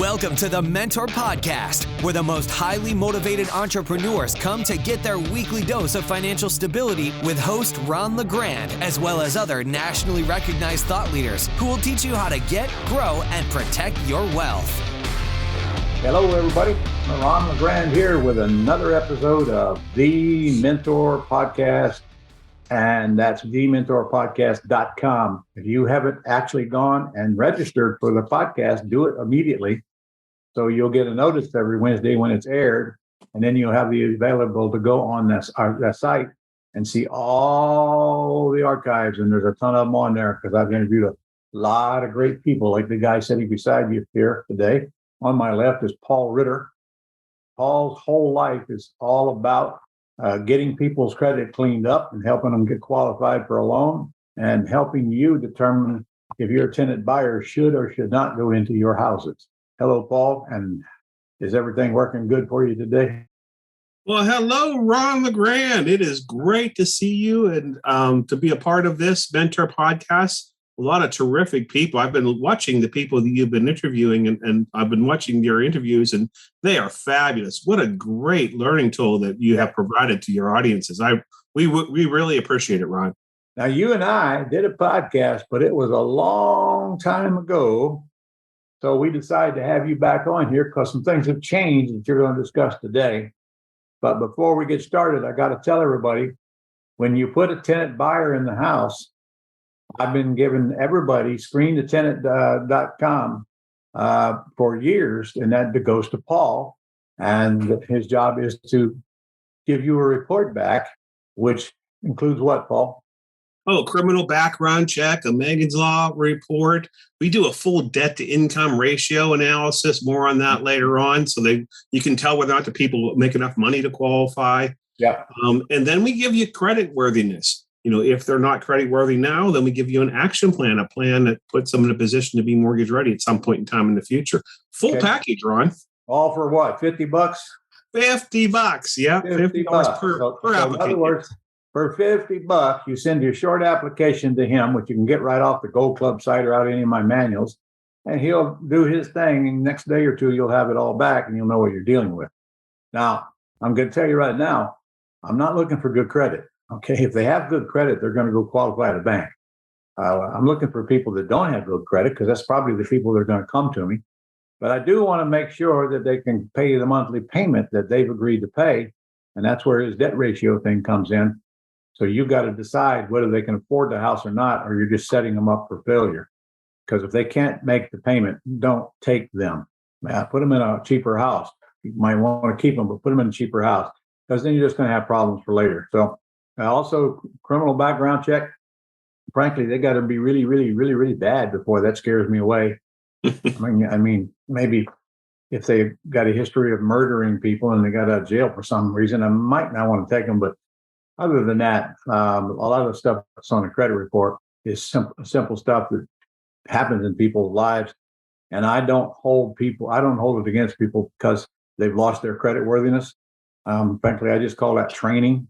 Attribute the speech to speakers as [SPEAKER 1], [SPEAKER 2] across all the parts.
[SPEAKER 1] Welcome to the Mentor Podcast, where the most highly motivated entrepreneurs come to get their weekly dose of financial stability with host Ron LeGrand, as well as other nationally recognized thought leaders who will teach you how to get, grow, and protect your wealth.
[SPEAKER 2] Hello, everybody. Ron LeGrand here with another episode of The Mentor Podcast, and that's thementorpodcast.com. If you haven't actually gone and registered for the podcast, do it immediately. So you'll get a notice every Wednesday when it's aired, and then you'll have the available to go on that site and see all the archives. And there's a ton of them on there because I've interviewed a lot of great people, like the guy sitting beside you here today. On my left is Paul Ritter. Paul's whole life is all about getting people's credit cleaned up and helping them get qualified for a loan and helping you determine if your tenant buyer should or should not go into your houses. Hello, Paul, and is everything working good for you today?
[SPEAKER 3] Well, hello, Ron LeGrand. It is great to see you and to be a part of this Mentor Podcast. A lot of terrific people. I've been watching the people that you've been interviewing, and I've been watching your interviews, and they are fabulous. What a great learning tool that you have provided to your audiences. We really appreciate it, Ron.
[SPEAKER 2] Now, you and I did a podcast, but it was a long time ago. So we decided to have you back on here because some things have changed that you're going to discuss today. But before we get started, I got to tell everybody, when you put a tenant buyer in the house, I've been giving everybody screenthetenant.com for years, and that goes to Paul. And his job is to give you a report back, which includes what, Paul?
[SPEAKER 3] Oh, criminal background check, a Megan's Law report. We do a full debt to income ratio analysis. More on that later on, so you can tell whether or not the people make enough money to qualify.
[SPEAKER 2] Yeah.
[SPEAKER 3] And then we give you credit worthiness. You know, if they're not credit worthy now, then we give you an action plan, a plan that puts them in a position to be mortgage ready at some point in time in the future. Full package, Ron.
[SPEAKER 2] All for what? $50?
[SPEAKER 3] $50. Yeah. $50 per application.
[SPEAKER 2] In other words, for $50, you send your short application to him, which you can get right off the Gold Club site or out of any of my manuals, and he'll do his thing. And the next day or two, you'll have it all back and you'll know what you're dealing with. Now, I'm going to tell you right now, I'm not looking for good credit. Okay, if they have good credit, they're going to go qualify at a bank. I'm looking for people that don't have good credit because that's probably the people that are going to come to me. But I do want to make sure that they can pay the monthly payment that they've agreed to pay. And that's where his debt ratio thing comes in. So you've got to decide whether they can afford the house or not, or you're just setting them up for failure. Because if they can't make the payment, don't take them. Put them in a cheaper house. You might want to keep them, but put them in a cheaper house because then you're just going to have problems for later. So also, criminal background check. Frankly, they got to be really, really, really, really bad before that scares me away. I mean, maybe if they got a history of murdering people and they got out of jail for some reason, I might not want to take them. But other than that, a lot of the stuff that's on the credit report is simple stuff that happens in people's lives. And I don't hold it against people because they've lost their credit worthiness. Frankly, I just call that training.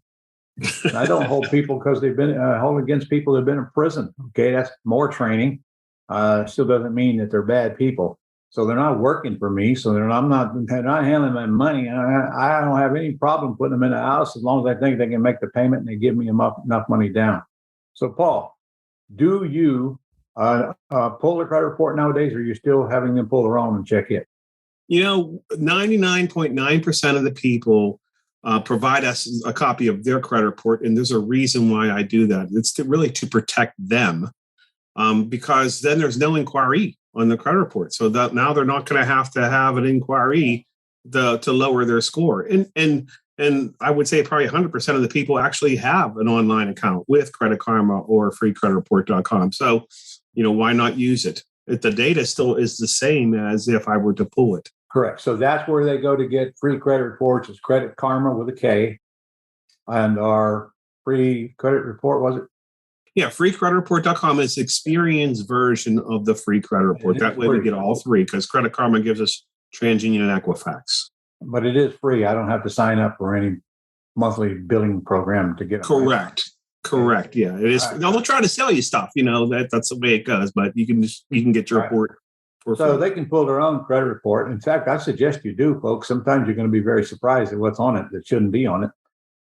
[SPEAKER 2] And I don't hold people because they've been hold against people that've been in prison. Okay, that's more training. Still doesn't mean that they're bad people. So they're not working for me. So they're not handling my money. I don't have any problem putting them in a house as long as I think they can make the payment and they give me enough money down. So Paul, do you pull the credit report nowadays, or are you still having them pull their own and check it?
[SPEAKER 3] You know, 99.9% of the people provide us a copy of their credit report. And there's a reason why I do that. It's really to protect them because then there's no inquiry on the credit report. So that now they're not going to have an inquiry to lower their score. And I would say probably 100% of the people actually have an online account with Credit Karma or freecreditreport.com. So, you know, why not use it? If the data still is the same as if I were to pull it.
[SPEAKER 2] Correct. So that's where they go to get free credit reports. It's Credit Karma with a K. And our free credit report, was it?
[SPEAKER 3] Yeah, freecreditreport.com is Experian's version of the free credit report. That way we get all three because Credit Karma gives us TransUnion and Equifax.
[SPEAKER 2] But it is free. I don't have to sign up for any monthly billing program to get it.
[SPEAKER 3] Correct. Yeah, it is. Now they'll try to sell you stuff. You know that's the way it goes. But you can get your report
[SPEAKER 2] So they can pull their own credit report. In fact, I suggest you do, folks. Sometimes you're going to be very surprised at what's on it that shouldn't be on it.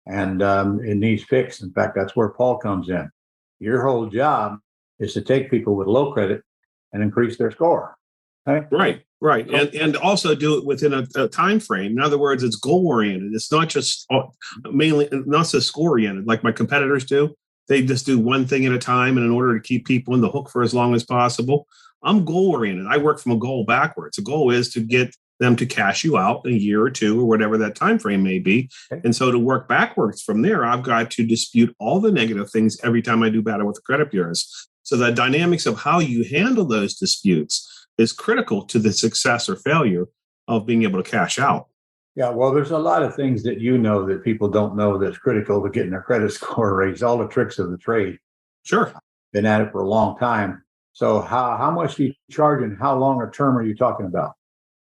[SPEAKER 2] And it needs fixed. In fact, that's where Paul comes in. Your whole job is to take people with low credit and increase their score. Okay?
[SPEAKER 3] Right. And also do it within a time frame. In other words, it's goal oriented. It's not just mainly not so score oriented like my competitors do. They just do one thing at a time, and in order to keep people in the hook for as long as possible. I'm goal oriented. I work from a goal backwards. The goal is to get them to cash you out in a year or two or whatever that time frame may be. Okay. And so to work backwards from there, I've got to dispute all the negative things every time I do battle with the credit bureaus. So the dynamics of how you handle those disputes is critical to the success or failure of being able to cash out.
[SPEAKER 2] Yeah, well, there's a lot of things that you know that people don't know that's critical to getting their credit score raised, all the tricks of the trade.
[SPEAKER 3] Sure.
[SPEAKER 2] Been at it for a long time. So how much do you charge and how long a term are you talking about?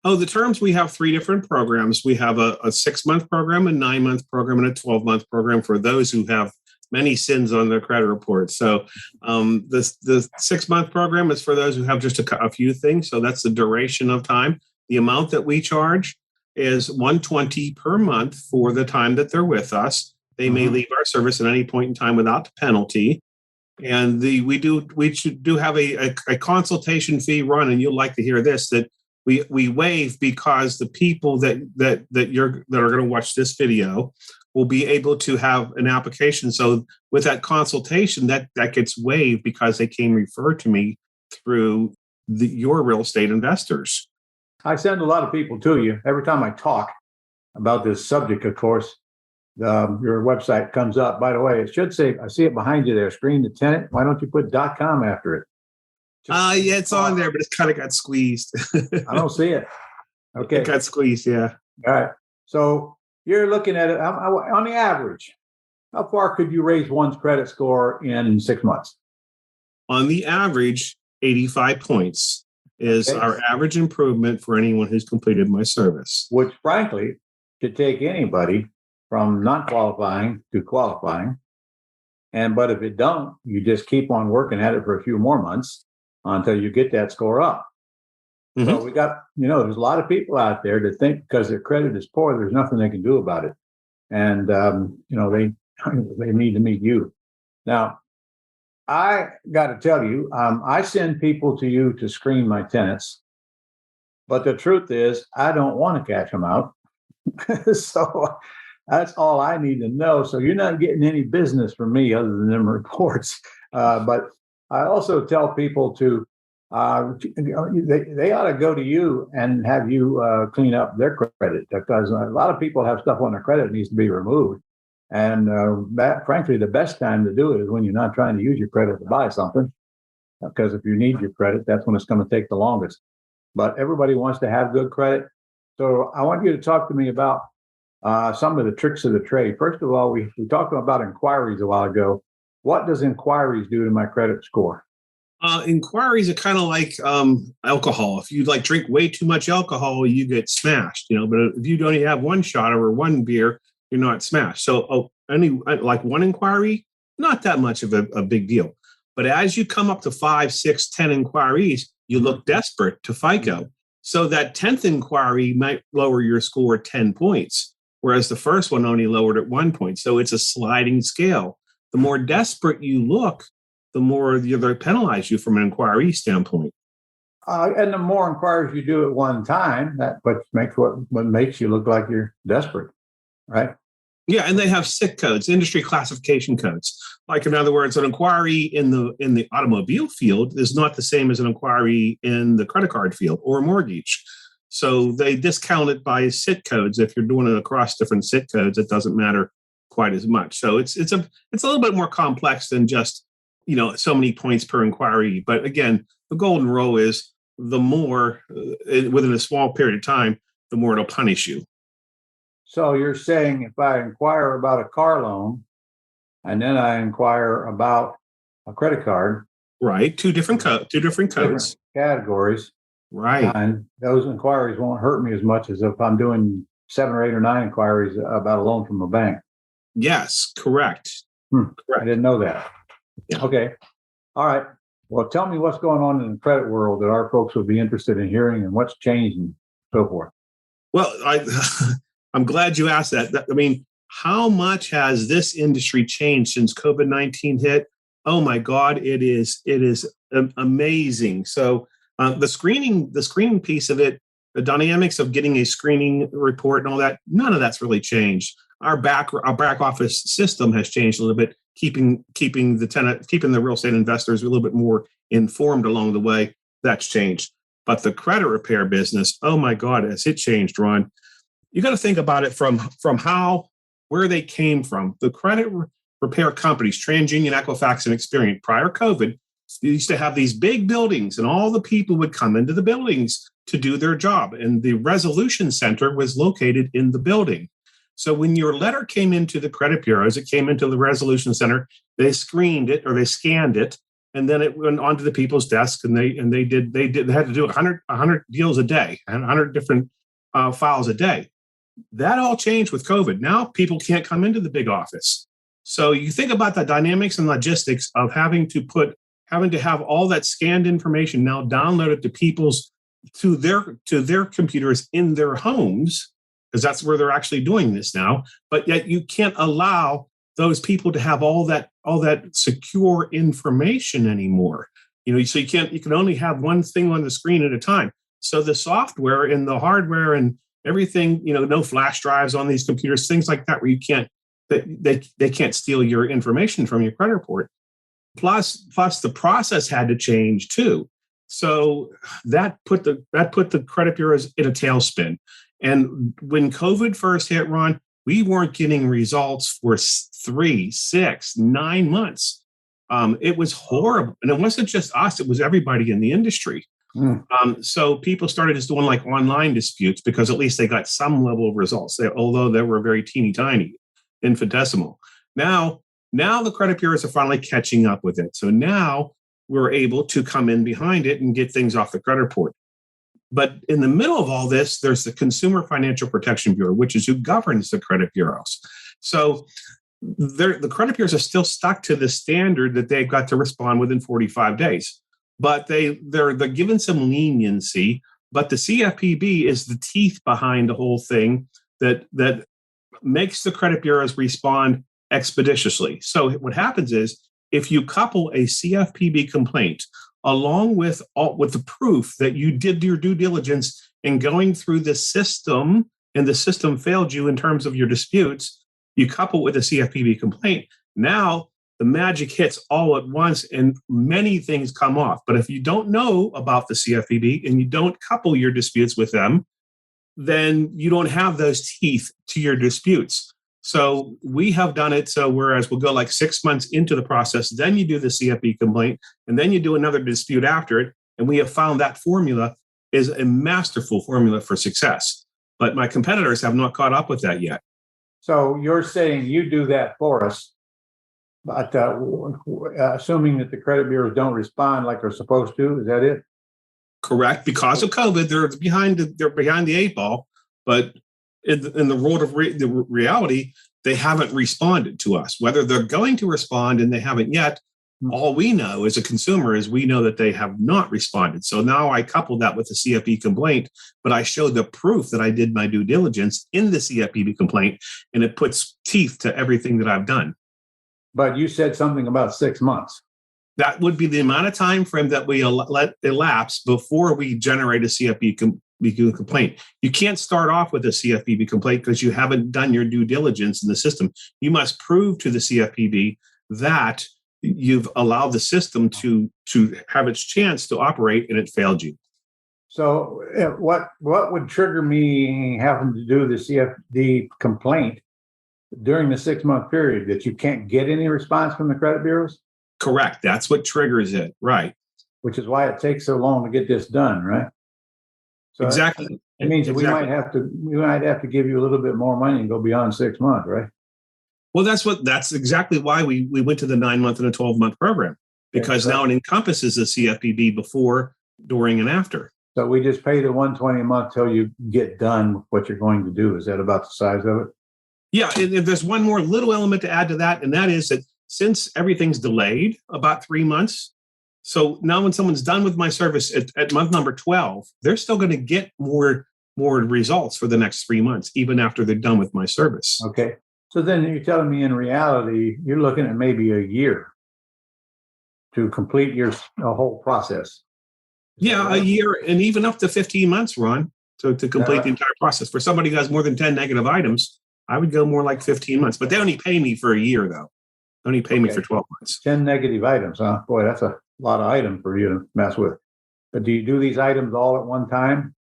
[SPEAKER 3] Oh, the terms, we have 3 different programs. We have a 6-month program, a 9-month program, and a 12-month program for those who have many sins on their credit report. So the 6-month program is for those who have just a few things. So that's the duration of time. The amount that we charge is $120 per month for the time that they're with us. They may leave our service at any point in time without the penalty. And we do have a consultation fee run, and you'll like to hear this, that we waive because the people that are going to watch this video will be able to have an application. So with that consultation, that gets waived because they came referred to me through your real estate investors.
[SPEAKER 2] I send a lot of people to you every time I talk about this subject. Of course, your website comes up. By the way, it should say, I see it behind you there, screen to tenant. Why don't you put .com after it?
[SPEAKER 3] Yeah, it's on there, but it's kind of got squeezed.
[SPEAKER 2] I don't see it. Okay.
[SPEAKER 3] It got squeezed, yeah.
[SPEAKER 2] All right. So you're looking at it on the average. How far could you raise one's credit score in 6 months?
[SPEAKER 3] On the average, 85 points is our average improvement for anyone who's completed my service.
[SPEAKER 2] Which, frankly, should take anybody from not qualifying to qualifying. But if it don't, you just keep on working at it for a few more months until you get that score up. So we got, there's a lot of people out there that think because their credit is poor, there's nothing they can do about it. And, they need to meet you. Now, I got to tell you, I send people to you to screen my tenants. But the truth is, I don't want to cash them out. So that's all I need to know. So you're not getting any business from me other than them reports. But I also tell people to, they ought to go to you and have you clean up their credit, because a lot of people have stuff on their credit that needs to be removed. And frankly, the best time to do it is when you're not trying to use your credit to buy something, because if you need your credit, that's when it's going to take the longest. But everybody wants to have good credit. So I want you to talk to me about some of the tricks of the trade. First of all, we talked about inquiries a while ago. What does inquiries do to my credit score?
[SPEAKER 3] Inquiries are kind of like alcohol. If you drink way too much alcohol, you get smashed, but if you only have one shot or one beer, you're not smashed. So one inquiry, not that much of a big deal. But as you come up to 5, 6, 10 inquiries, you look desperate to FICO. So that 10th inquiry might lower your score 10 points, whereas the first one only lowered at 1 point. So it's a sliding scale. The more desperate you look, the more they penalize you from an inquiry standpoint.
[SPEAKER 2] And the more inquiries you do at one time, that's what makes you look like you're desperate, right?
[SPEAKER 3] Yeah, and they have SIC codes, industry classification codes. Like, in other words, an inquiry in the automobile field is not the same as an inquiry in the credit card field or mortgage. So they discount it by SIC codes. If you're doing it across different SIC codes, it doesn't matter quite as much. So it's a little bit more complex than just so many points per inquiry. But again, the golden rule is the more within a small period of time, the more it'll punish you.
[SPEAKER 2] So you're saying if I inquire about a car loan and then I inquire about a credit card,
[SPEAKER 3] right? Two different codes,
[SPEAKER 2] different categories,
[SPEAKER 3] right?
[SPEAKER 2] And those inquiries won't hurt me as much as if I'm doing 7 or 8 or 9 inquiries about a loan from a bank.
[SPEAKER 3] Yes, correct.
[SPEAKER 2] Correct. I didn't know that. Yeah. Okay. All right. Well, tell me what's going on in the credit world that our folks would be interested in hearing and what's changed and so forth.
[SPEAKER 3] Well, I'm glad you asked that. I mean, how much has this industry changed since COVID-19 hit? Oh my God, it is amazing. So the screening piece of it, the dynamics of getting a screening report and all that, none of that's really changed. Our back office system has changed a little bit, keeping the real estate investors a little bit more informed along the way. That's changed. But the credit repair business, oh my God, has it changed, Ron? You got to think about it from where they came from. The credit repair companies, TransUnion, Equifax, and Experian, prior COVID, they used to have these big buildings, and all the people would come into the buildings to do their job. And the resolution center was located in the building. So when your letter came into the credit bureaus, it came into the resolution center, they screened it or they scanned it, and then it went onto the people's desk, and they had to do 100 deals a day and 100 different files a day. That all changed with COVID. Now people can't come into the big office. So you think about the dynamics and logistics of having to have all that scanned information now downloaded to their computers in their homes, because that's where they're actually doing this now. But yet you can't allow those people to have all that secure information anymore. So you can only have one thing on the screen at a time. So the software and the hardware and everything, no flash drives on these computers, things like that, where they can't steal your information from your credit report. Plus the process had to change too. So that put the credit bureaus in a tailspin. And when COVID first hit, Ron, we weren't getting results for 3, 6, 9 months. It was horrible. And it wasn't just us, it was everybody in the industry. So people started just doing like online disputes because at least they got some level of results, although they were very teeny tiny, infinitesimal. Now the credit bureaus are finally catching up with it. So now we're able to come in behind it and get things off the credit report. But in the middle of all this, there's the Consumer Financial Protection Bureau, which is who governs the credit bureaus. So the credit bureaus are still stuck to the standard that they've got to respond within 45 days. But they're given some leniency. But the CFPB is the teeth behind the whole thing that makes the credit bureaus respond expeditiously. So what happens is, if you couple a CFPB complaint along with the proof that you did your due diligence in going through the system and the system failed you in terms of your disputes, you couple with a CFPB complaint. Now the magic hits all at once and many things come off. But if you don't know about the CFPB and you don't couple your disputes with them, then you don't have those teeth to your disputes. So we have done it. So whereas we'll go like 6 months into the process, then you do the CFP complaint, and then you do another dispute after it. And we have found that formula is a masterful formula for success. But my competitors have not caught up with that yet.
[SPEAKER 2] So you're saying you do that for us, but assuming that the credit bureaus don't respond like they're supposed to, is that it?
[SPEAKER 3] Correct. Because of COVID, they're behind the 8 ball. But in the world of the reality, they haven't responded to us. Whether they're going to respond and they haven't yet, all we know as a consumer is we know that they have not responded. So now I couple that with the CFP complaint, but I show the proof that I did my due diligence in the CFPB complaint, and it puts teeth to everything that I've done.
[SPEAKER 2] But you said something about 6 months.
[SPEAKER 3] That would be the amount of time frame that we let elapse before we generate a CFPB complaint. You can't start off with a CFPB complaint because you haven't done your due diligence in the system. You must prove to the CFPB that you've allowed the system to have its chance to operate and it failed you.
[SPEAKER 2] So what would trigger me having to do the CFPB complaint during the 6 month period? That you can't get any response from the credit bureaus?
[SPEAKER 3] Correct. That's what triggers it. Right.
[SPEAKER 2] Which is why it takes so long to get this done, right? So
[SPEAKER 3] exactly.
[SPEAKER 2] It means
[SPEAKER 3] exactly.
[SPEAKER 2] we might have to give you a little bit more money and go beyond 6 months, right?
[SPEAKER 3] Well, that's exactly why we went to the 9 month and a 12-month program, because now it encompasses the CFPB before, during, and after.
[SPEAKER 2] So we just pay the $120 a month till you get done with what you're going to do. Is that about the size of it?
[SPEAKER 3] Yeah. And there's one more little element to add to that, and that is that since everything's delayed about 3 months, So now when someone's done with my service at month number 12, they're still going to get more results for the next 3 months, even after they're done with my service.
[SPEAKER 2] Okay. So then you're telling me in reality, you're looking at maybe a year to complete your whole process.
[SPEAKER 3] Yeah, a year and even up to 15 months, Ron, to complete the entire process. For somebody who has more than 10 negative items, I would go more like 15 months. But they only pay me for a year, though. They only pay me for 12 months.
[SPEAKER 2] 10 negative items, huh? Boy, that's a lot of items for you to mess with. But do you do these items all at one time?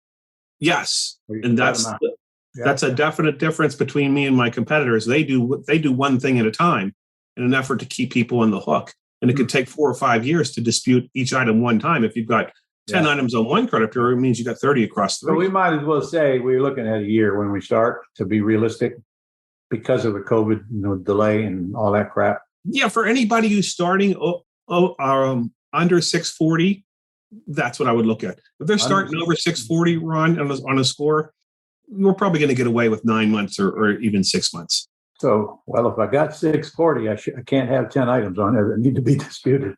[SPEAKER 3] Yes, and that's a definite difference between me and my competitors. They do one thing at a time in an effort to keep people on the hook. And it could take 4 or 5 years to dispute each item one time. If you've got 10 items on one credit bureau, it means you got 30 across 3.
[SPEAKER 2] So we might as well say we're looking at a year when we start, to be realistic, because of the COVID delay and all that crap.
[SPEAKER 3] Yeah, for anybody who's starting under 640, that's what I would look at. If they're starting over 640, Ron, on a score, we're probably going to get away with 9 months or even 6 months.
[SPEAKER 2] So, well, if I got 640, I can't have 10 items on there that need to be disputed.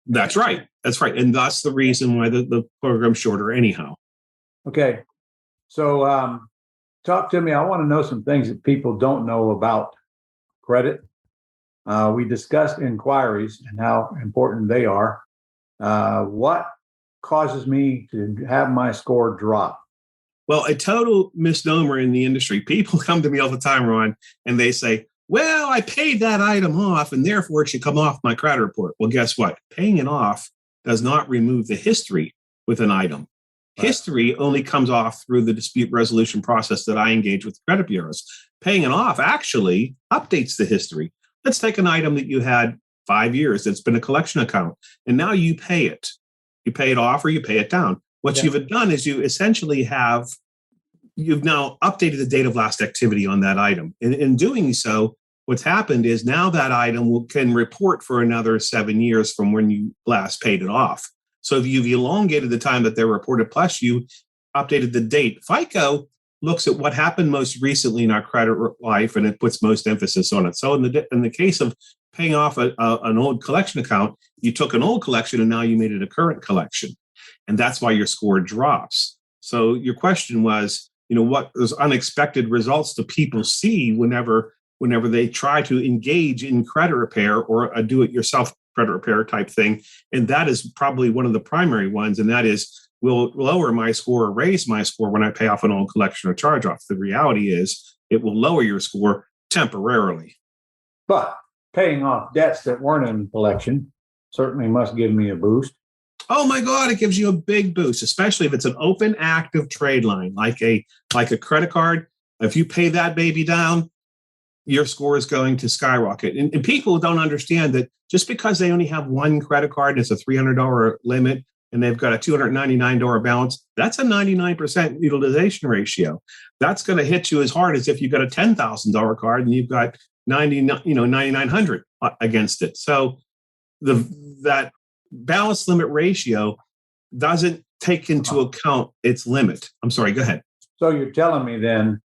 [SPEAKER 3] That's right. That's right. And that's the reason why the program's shorter anyhow.
[SPEAKER 2] Okay. So talk to me. I want to know some things that people don't know about credit. We discussed inquiries and how important they are. What causes me to have my score drop?
[SPEAKER 3] Well, a total misnomer in the industry. People come to me all the time, Ron, and they say, well, I paid that item off and therefore it should come off my credit report. Well, guess what? Paying it off does not remove the history with an item. Right. History only comes off through the dispute resolution process that I engage with credit bureaus. Paying it off actually updates the history. Let's take an item that you had 5 years that's been a collection account, and now you pay it. You pay it off or you pay it down. What you've done is you essentially you've now updated the date of last activity on that item. In doing so, what's happened is now that item can report for another 7 years from when you last paid it off. So if you've elongated the time that they're reported, plus you updated the date. FICO looks at what happened most recently in our credit life, and it puts most emphasis on it. So in the case of paying off an old collection account, you took an old collection and now you made it a current collection. And that's why your score drops. So your question was, what those unexpected results do people see whenever they try to engage in credit repair or a do-it-yourself credit repair type thing? And that is probably one of the primary ones. And that is, will lower my score or raise my score when I pay off an old collection or charge off. The reality is it will lower your score temporarily.
[SPEAKER 2] But paying off debts that weren't in collection certainly must give me a boost.
[SPEAKER 3] Oh my God, it gives you a big boost, especially if it's an open active trade line, like a credit card. If you pay that baby down, your score is going to skyrocket. And people don't understand that just because they only have one credit card and it's a $300 limit and they've got a $299 balance, that's a 99% utilization ratio. That's going to hit you as hard as if you've got a $10,000 card and you've got $9,900 against it. So that balance limit ratio doesn't take into account its limit. I'm sorry, go ahead.
[SPEAKER 2] So you're telling me then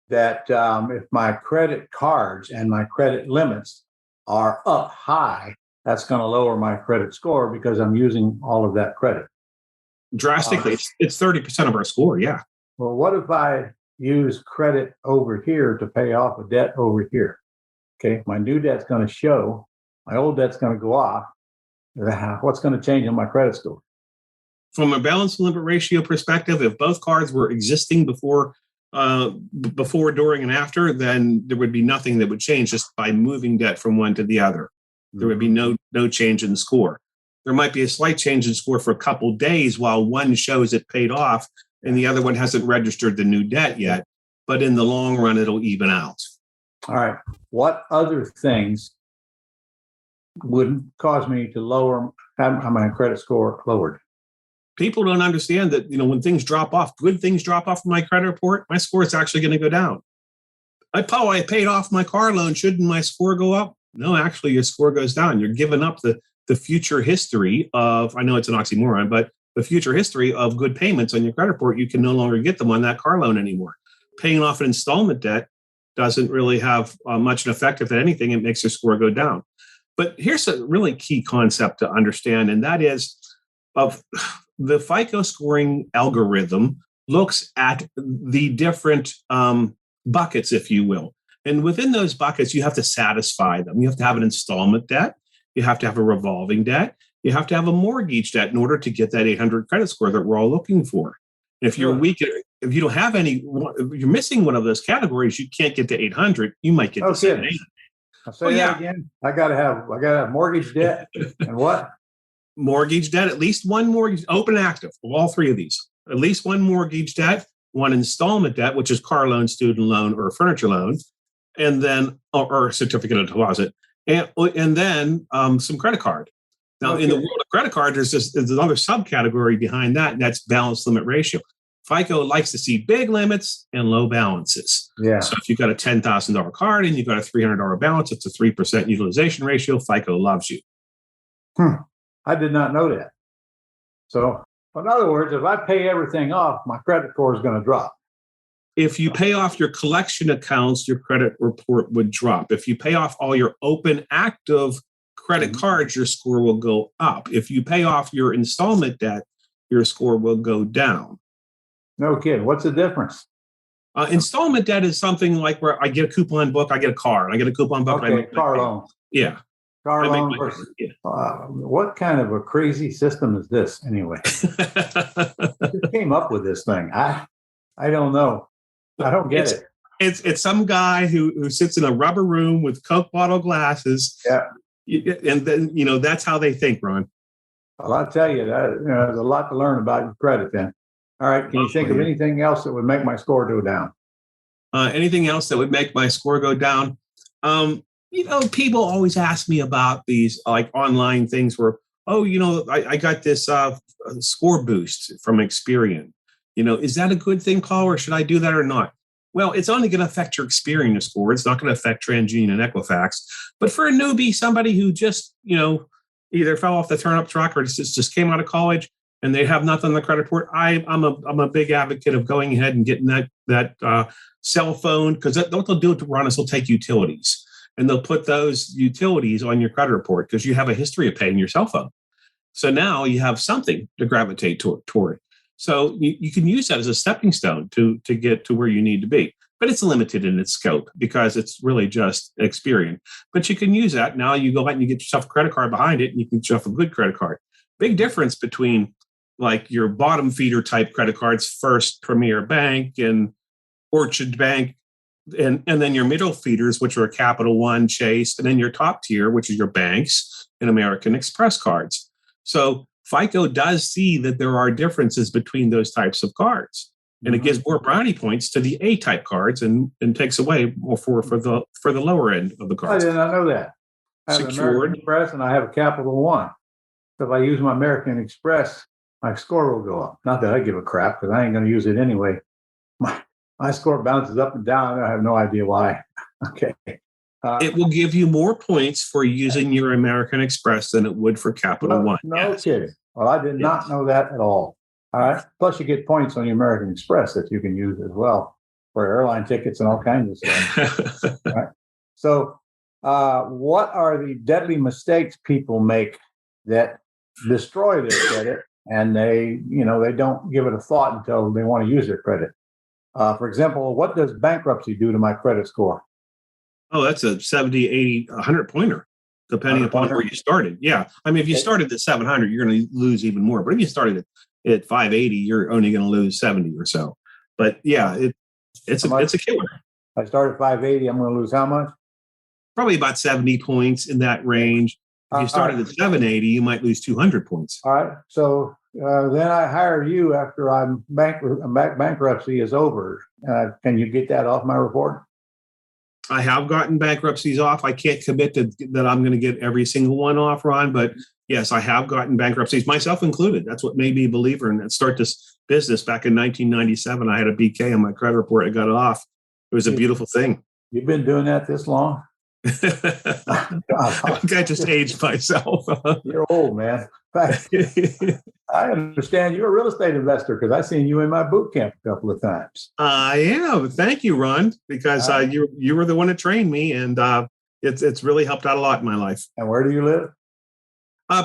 [SPEAKER 2] that if my credit cards and my credit limits are up high, that's going to lower my credit score because I'm using all of that credit.
[SPEAKER 3] Drastically, it's 30% of our score, yeah.
[SPEAKER 2] Well, what if I use credit over here to pay off a debt over here? Okay, my new debt's going to show, my old debt's going to go off. What's going to change in my credit score?
[SPEAKER 3] From a balance limit ratio perspective, if both cards were existing before, during, and after, then there would be nothing that would change just by moving debt from one to the other. There would be no change in score. There might be a slight change in score for a couple days while one shows it paid off and the other one hasn't registered the new debt yet. But in the long run, it'll even out.
[SPEAKER 2] All right. What other things would cause me to have my credit score lowered?
[SPEAKER 3] People don't understand that, when things drop off, good things drop off from my credit report, my score is actually going to go down. I paid off my car loan. Shouldn't my score go up? No, actually, your score goes down. You're giving up the future history of, I know it's an oxymoron, but the future history of good payments on your credit report. You can no longer get them on that car loan anymore. Paying off an installment debt doesn't really have much an effect. If anything, it makes your score go down. But here's a really key concept to understand, and that is of the FICO scoring algorithm looks at the different buckets, if you will. And within those buckets, you have to satisfy them. You have to have an installment debt. You have to have a revolving debt. You have to have a mortgage debt in order to get that 800 credit score that we're all looking for. And if you're weak, if you don't have any, if you're missing one of those categories, you can't get to 800. You might get to 780.
[SPEAKER 2] I'll say that again. I gotta have mortgage debt and what?
[SPEAKER 3] Mortgage debt, at least one mortgage, open and active, of all three of these. At least one mortgage debt, one installment debt, which is car loan, student loan, or a furniture loan, and then or a certificate of deposit, and then some credit card. Now, in the world of credit card, there's another subcategory behind that, and that's balance limit ratio. FICO likes to see big limits and low balances.
[SPEAKER 2] Yeah.
[SPEAKER 3] So if you've got a $10,000 card and you've got a $300 balance, it's a 3% utilization ratio. FICO loves you.
[SPEAKER 2] I did not know that. So, in other words, if I pay everything off, my credit score is going to drop.
[SPEAKER 3] If you pay off your collection accounts, your credit report would drop. If you pay off all your open active credit cards, your score will go up. If you pay off your installment debt, your score will go down.
[SPEAKER 2] No kidding. What's the difference?
[SPEAKER 3] Installment debt is something like where I get a coupon book, I get a car, and I get a coupon book.
[SPEAKER 2] Okay, car loan.
[SPEAKER 3] Yeah.
[SPEAKER 2] Car loan versus, what kind of a crazy system is this anyway? Who came up with this thing? I don't know. I don't get it.
[SPEAKER 3] It's some guy who sits in a rubber room with Coke bottle glasses.
[SPEAKER 2] Yeah.
[SPEAKER 3] And then, that's how they think, Ron.
[SPEAKER 2] Well, I'll tell you that there's a lot to learn about your credit then. All right. Can you think of anything else that would make my score go down?
[SPEAKER 3] Anything else that would make my score go down? People always ask me about these like online things where, I got this score boost from Experian. Is that a good thing, Paul, or should I do that or not? Well, it's only going to affect your Experian score. It's not going to affect TransUnion and Equifax. But for a newbie, somebody who just, either fell off the turnip truck or just came out of college and they have nothing on the credit report, I'm a big advocate of going ahead and getting that cell phone, because what they'll do to Ron is they'll take utilities and they'll put those utilities on your credit report because you have a history of paying your cell phone. So now you have something to gravitate toward. So you can use that as a stepping stone to get to where you need to be. But it's limited in its scope because it's really just Experian. But you can use that. Now you go back and you get yourself a credit card behind it, and you can get yourself a good credit card. Big difference between like your bottom feeder type credit cards, First Premier Bank and Orchard Bank, and then your middle feeders, which are Capital One, Chase, and then your top tier, which is your banks and American Express cards. So FICO does see that there are differences between those types of cards. And it gives more brownie points to the A-type cards and takes away more for the lower end of the cards.
[SPEAKER 2] I did not know that. I have
[SPEAKER 3] Secured.
[SPEAKER 2] American Express and I have a Capital One. So if I use my American Express, my score will go up. Not that I give a crap, because I ain't going to use it anyway. My score bounces up and down. I have no idea why. Okay.
[SPEAKER 3] It will give you more points for using your American Express than it would for Capital One.
[SPEAKER 2] No kidding. Well, I did not know that at all. All right. Plus, you get points on your American Express that you can use as well for airline tickets and all kinds of stuff. All right. So, what are the deadly mistakes people make that destroy their credit, and they don't give it a thought until they want to use their credit? For example, what does bankruptcy do to my credit score?
[SPEAKER 3] Oh, that's a 70, 80, 100 pointer, depending upon where you started. Yeah. I mean, if you started at 700, you're going to lose even more. But if you started at 580, you're only going to lose 70 or so. But yeah, it's a killer.
[SPEAKER 2] I started at 580, I'm going to lose how much?
[SPEAKER 3] Probably about 70 points in that range. If you started at 780, you might lose 200 points.
[SPEAKER 2] All right. So then I hire you after bankruptcy is over. Can you get that off my report?
[SPEAKER 3] I have gotten bankruptcies off. I can't commit that I'm going to get every single one off, Ron, but yes, I have gotten bankruptcies, myself included. That's what made me a believer and start this business back in 1997. I had a BK on my credit report. I got it off. It was a beautiful thing.
[SPEAKER 2] You've been doing that this long?
[SPEAKER 3] I think I just aged myself.
[SPEAKER 2] You're old, man. I understand you're a real estate investor because I've seen you in my boot camp a couple of times.
[SPEAKER 3] I am. Thank you, Ron, because you were the one that trained me, and It's really helped out a lot in my life.
[SPEAKER 2] And where do you live?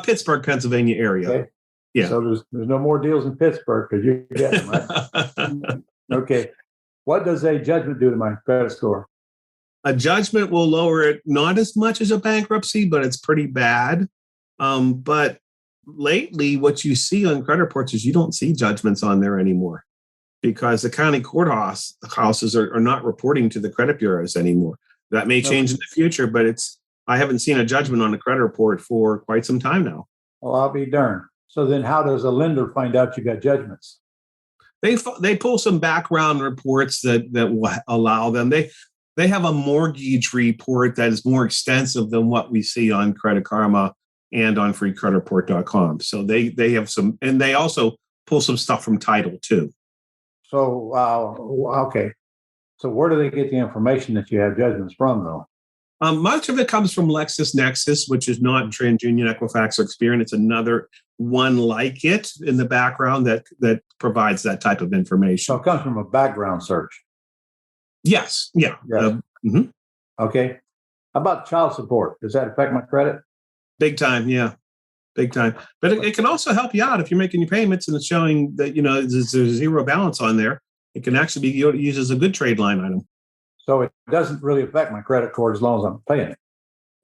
[SPEAKER 3] Pittsburgh, Pennsylvania area.
[SPEAKER 2] Okay.
[SPEAKER 3] Yeah.
[SPEAKER 2] So there's no more deals in Pittsburgh because you're getting them, right? Okay. What does a judgment do to my credit score?
[SPEAKER 3] A judgment will lower it not as much as a bankruptcy, but it's pretty bad. But lately, what you see on credit reports is you don't see judgments on there anymore because the county courthouses are not reporting to the credit bureaus anymore. That may change in the future, but I haven't seen a judgment on a credit report for quite some time now.
[SPEAKER 2] Well, I'll be darned. So then how does a lender find out you got judgments?
[SPEAKER 3] They pull some background reports that will allow them. They have a mortgage report that is more extensive than what we see on Credit Karma and on freecreditreport.com. So they have some, and they also pull some stuff from title too.
[SPEAKER 2] So, okay. So where do they get the information that you have judgments from, though?
[SPEAKER 3] Much of it comes from LexisNexis, which is not TransUnion, Equifax, or Experian. It's another one like it in the background that provides that type of information.
[SPEAKER 2] So it comes from a background search.
[SPEAKER 3] Yes. Yeah.
[SPEAKER 2] Yes. Okay. How about child support? Does that affect my credit?
[SPEAKER 3] Big time. Yeah. Big time. But it can also help you out if you're making your payments and it's showing that, there's a zero balance on there. It can actually be used as a good trade line item.
[SPEAKER 2] So it doesn't really affect my credit score as long as I'm paying it.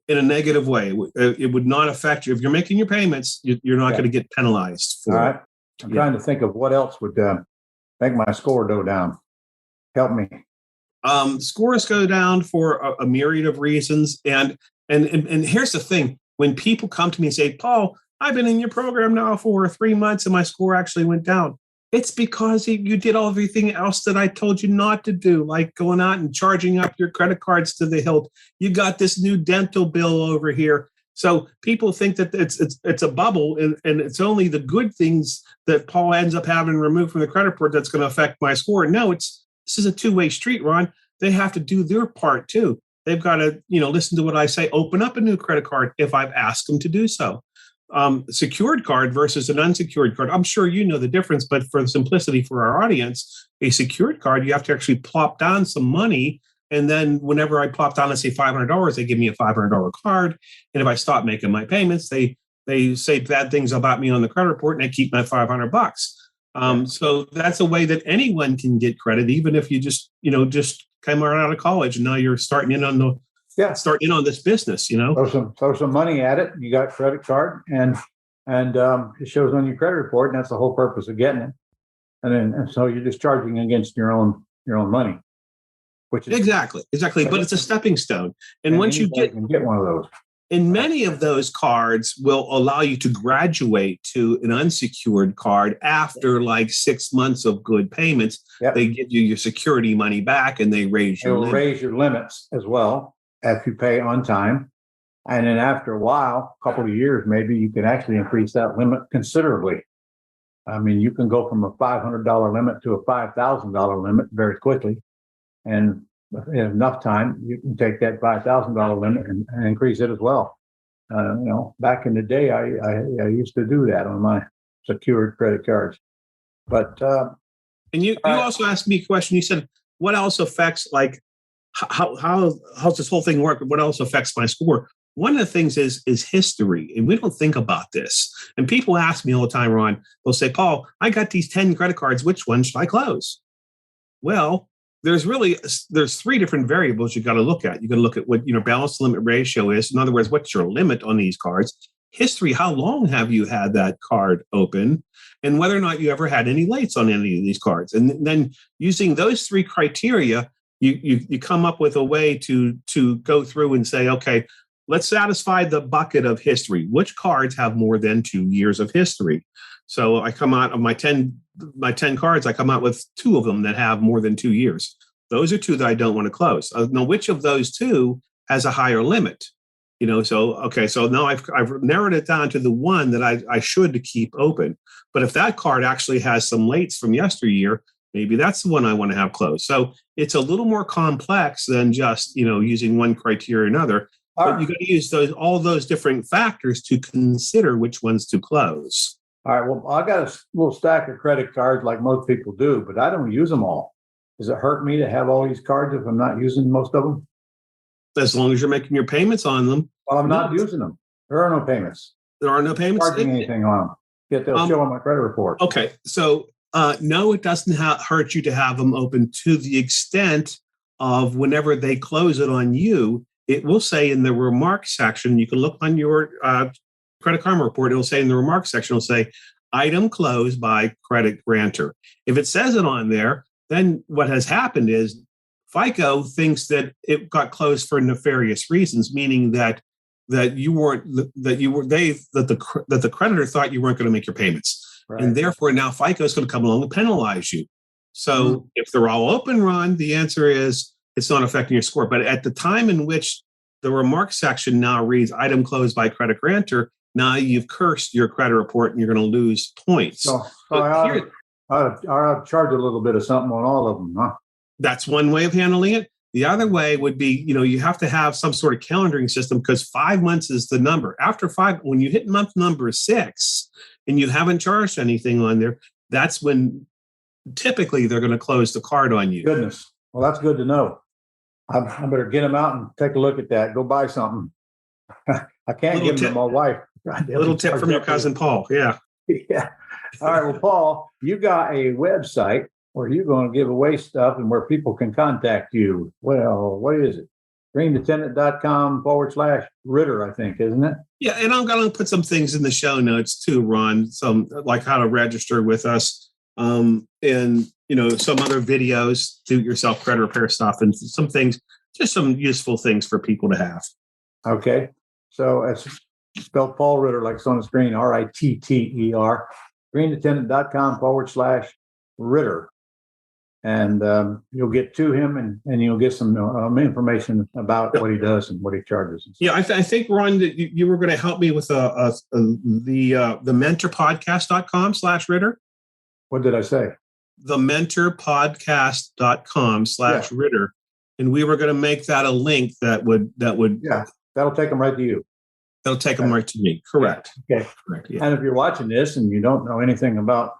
[SPEAKER 3] In a negative way. It would not affect you. If you're making your payments, you're not going to get penalized for
[SPEAKER 2] it. All right. I'm trying to think of what else would make my score go down. Help me.
[SPEAKER 3] Scores go down for a myriad of reasons. And here's the thing. When people come to me and say, Paul, I've been in your program now for 3 months and my score actually went down. It's because you did everything else that I told you not to do, like going out and charging up your credit cards to the hilt. You got this new dental bill over here. So people think that it's a bubble and it's only the good things that Paul ends up having removed from the credit report that's going to affect my score. No, this is a two-way street, Ron. They have to do their part too. They've got to, listen to what I say, open up a new credit card if I've asked them to do so. Secured card versus an unsecured card. I'm sure you know the difference, but for simplicity for our audience, a secured card, you have to actually plop down some money. And then whenever I plop down, let's say $500, they give me a $500 card. And if I stop making my payments, they say bad things about me on the credit report and I keep my $500. So that's a way that anyone can get credit, even if you just came right out of college and now you're starting in on this business,
[SPEAKER 2] Throw some money at it. You got a credit card and it shows on your credit report, and that's the whole purpose of getting it. And so you're just charging against your own money, which is
[SPEAKER 3] exactly. But it's a stepping stone. And once you get
[SPEAKER 2] one of those,
[SPEAKER 3] and many of those cards will allow you to graduate to an unsecured card after like 6 months of good payments.
[SPEAKER 2] Yep.
[SPEAKER 3] They give you your security money back and they raise your limits.
[SPEAKER 2] Raise your limits as well if you pay on time. And then after a while, a couple of years, maybe you can actually increase that limit considerably. I mean, you can go from a $500 limit to a $5,000 limit very quickly. And in enough time, you can take that $5,000 limit and increase it as well. Back in the day, I used to do that on my secured credit cards. But
[SPEAKER 3] and you also asked me a question. You said, "What else affects how's this whole thing work? What else affects my score?" One of the things is history, and we don't think about this. And people ask me all the time, Ron. They'll say, "Paul, I got these 10 credit cards. Which one should I close?" Well, there's 3 different variables you got to look at. You got to look at what balance to limit ratio is. In other words, what's your limit on these cards? History, how long have you had that card open? And whether or not you ever had any lates on any of these cards. And then using those 3 criteria, you come up with a way to go through and say, okay, let's satisfy the bucket of history. Which cards have more than 2 years of history? So I come out of my 10 cards, I come out with 2 of them that have more than 2 years. Those are 2 that I don't want to close. Now, which of those 2 has a higher limit? So now I've narrowed it down to the one that I should keep open. But if that card actually has some lates from yesteryear, maybe that's the one I want to have closed. So it's a little more complex than just, using one criteria or another. But you got to use all those different factors to consider which ones to close.
[SPEAKER 2] All right. Well, I got a little stack of credit cards like most people do, but I don't use them all. Does it hurt me to have all these cards if I'm not using most of them?
[SPEAKER 3] As long as you're making your payments on them.
[SPEAKER 2] Well, I'm not using them. There are no payments.
[SPEAKER 3] There are no payments.
[SPEAKER 2] Charging anything on them. Yet they'll show on my credit report.
[SPEAKER 3] Okay. So, no, it doesn't hurt you to have them open to the extent of whenever they close it on you, it will say in the remarks section, you can look on your Credit Karma report, it'll say in the remarks section, it'll say, item closed by credit grantor. If it says it on there, then what has happened is FICO thinks that it got closed for nefarious reasons, meaning that the creditor thought you weren't going to make your payments, right. And therefore now FICO is going to come along and penalize you. So if they're all open, Ron, the answer is it's not affecting your score. But at the time in which the remarks section now reads item closed by credit grantor, now you've cursed your credit report and you're going to lose points.
[SPEAKER 2] So I ought to charge a little bit of something on all of them, huh?
[SPEAKER 3] That's one way of handling it. The other way would be, you have to have some sort of calendaring system because 5 months is the number. After 5, when you hit month number 6 and you haven't charged anything on there, that's when typically they're going to close the card on you.
[SPEAKER 2] Goodness. Well, that's good to know. I better get them out and take a look at that. Go buy something. I can't give them to my wife.
[SPEAKER 3] A little tip from your cousin Paul. Yeah.
[SPEAKER 2] Yeah. All right. Well, Paul, you got a website where you're going to give away stuff and where people can contact you. Well, what is it? greentotenant.com/Ritter, I think, isn't it?
[SPEAKER 3] Yeah. And I'm going to put some things in the show notes too, Ron, some like how to register with us and, some other videos, do-it-yourself credit repair stuff and some things, just some useful things for people to have.
[SPEAKER 2] Okay. So it's spelled Paul Ritter, like it's on the screen, Ritter, greentotenant.com/Ritter. And you'll get to him and you'll get some information about what he does and what he charges.
[SPEAKER 3] Yeah, I think, Ron, that you were going to help me with the mentorpodcast.com/Ritter.
[SPEAKER 2] What did I say?
[SPEAKER 3] The mentorpodcast.com/Ritter. And we were going to make that a link that would.
[SPEAKER 2] Yeah, that'll take them right to you.
[SPEAKER 3] That'll take them right to me. Correct.
[SPEAKER 2] Yeah. Okay.
[SPEAKER 3] Correct. Yeah.
[SPEAKER 2] And if you're watching this and you don't know anything about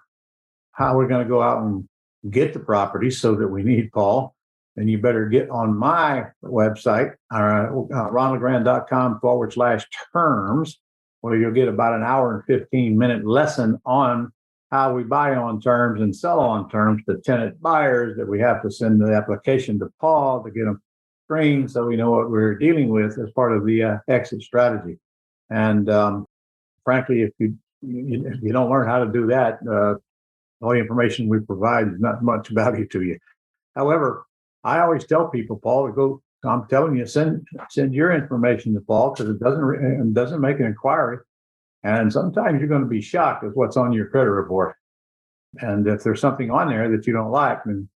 [SPEAKER 2] how we're going to go out and get the property so that we need Paul, then you better get on my website, ronlegrand.com/terms, where you'll get about an hour and 15-minute lesson on how we buy on terms and sell on terms to tenant buyers that we have to send the application to Paul to get them screened so we know what we're dealing with as part of the exit strategy. And frankly, if you don't learn how to do that, all the information we provide is not much value to you. However, I always tell people, Paul, to go. I'm telling you, send your information to Paul because it doesn't make an inquiry, and sometimes you're going to be shocked at what's on your credit report. And if there's something on there that you don't like, then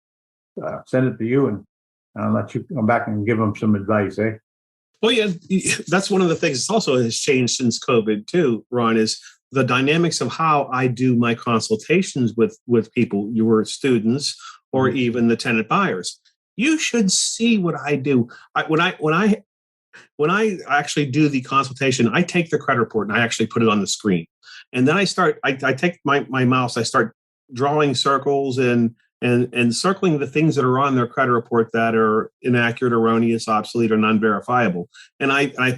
[SPEAKER 2] send it to you, and I'll let you come back and give them some advice.
[SPEAKER 3] Well, yeah, that's one of the things that also has changed since COVID too, Ron, is the dynamics of how I do my consultations with people, your students, or even the tenant buyers. You should see what I do. When I actually do the consultation, I take the credit report and I actually put it on the screen. And then I take my mouse, I start drawing circles and circling the things that are on their credit report that are inaccurate, erroneous, obsolete, or non-verifiable. And I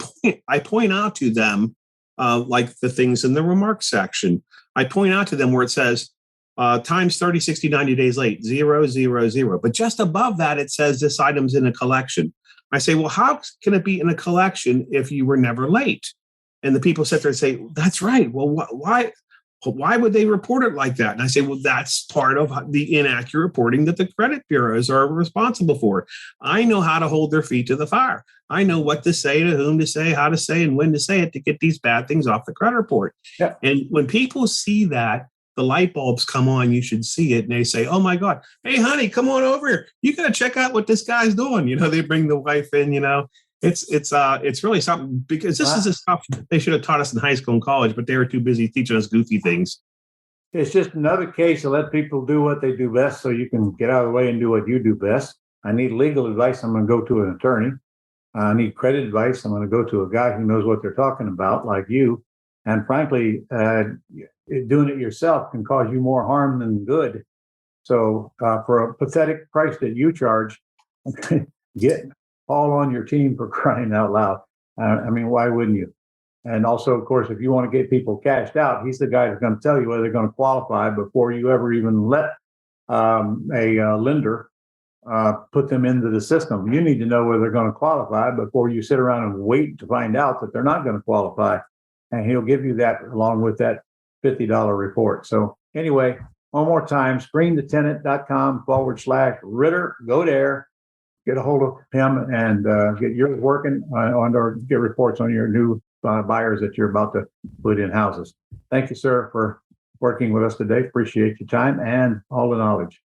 [SPEAKER 3] point out to them, like the things in the remarks section. I point out to them where it says times 30, 60, 90 days late, 0, 0, 0. But just above that, it says this item's in a collection. I say, well, how can it be in a collection if you were never late? And the people sit there and say, that's right. Well, why would they report it like that? And I say, well, that's part of the inaccurate reporting that the credit bureaus are responsible for. I know how to hold their feet to the fire. I know what to say, to whom to say, how to say, and when to say it to get these bad things off the credit report. Yeah. And when people see that, the light bulbs come on, you should see it. And they say, oh my God, hey, honey, come on over here. You got to check out what this guy's doing. They bring the wife in, it's really something, because this is the stuff they should have taught us in high school and college, but they were too busy teaching us goofy things.
[SPEAKER 2] It's just another case to let people do what they do best so you can get out of the way and do what you do best. I need legal advice. I'm going to go to an attorney. I need credit advice. I'm going to go to a guy who knows what they're talking about, like you. And frankly, doing it yourself can cause you more harm than good. So for a pathetic price that you charge, get all on your team for crying out loud. I mean, why wouldn't you? And also, of course, if you want to get people cashed out, he's the guy that's going to tell you whether they're going to qualify before you ever even let a lender put them into the system. You need to know whether they're going to qualify before you sit around and wait to find out that they're not going to qualify. And he'll give you that along with that $50 report. So anyway, one more time, screenthetenant.com/Ritter. Go there, get a hold of him, and get yours working or get reports on your new buyers that you're about to put in houses. Thank you, sir, for working with us today. Appreciate your time and all the knowledge.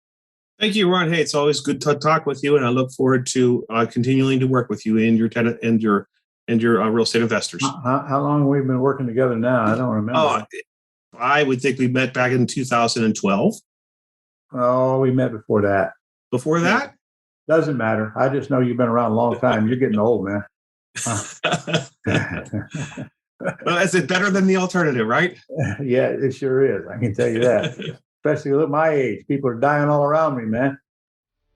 [SPEAKER 3] Thank you, Ron. Hey, it's always good to talk with you, and I look forward to continuing to work with you and your tenant and your real estate investors.
[SPEAKER 2] How long have we been working together now? I don't remember.
[SPEAKER 3] Oh, I would think we met back in 2012.
[SPEAKER 2] Oh, we met before that.
[SPEAKER 3] Before that?
[SPEAKER 2] Doesn't matter. I just know you've been around a long time. You're getting old, man.
[SPEAKER 3] Well, is it better than the alternative, right?
[SPEAKER 2] Yeah, it sure is. I can tell you that. Especially at my age. People are dying all around me, man.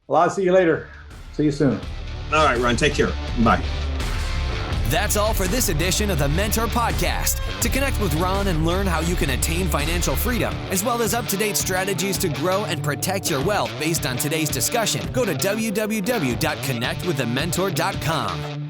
[SPEAKER 2] Well, I'll see you later. See you soon.
[SPEAKER 3] All right, Ron. Take care. Bye.
[SPEAKER 1] That's all for this edition of the Mentor Podcast. To connect with Ron and learn how you can attain financial freedom, as well as up-to-date strategies to grow and protect your wealth based on today's discussion, go to www.connectwiththementor.com.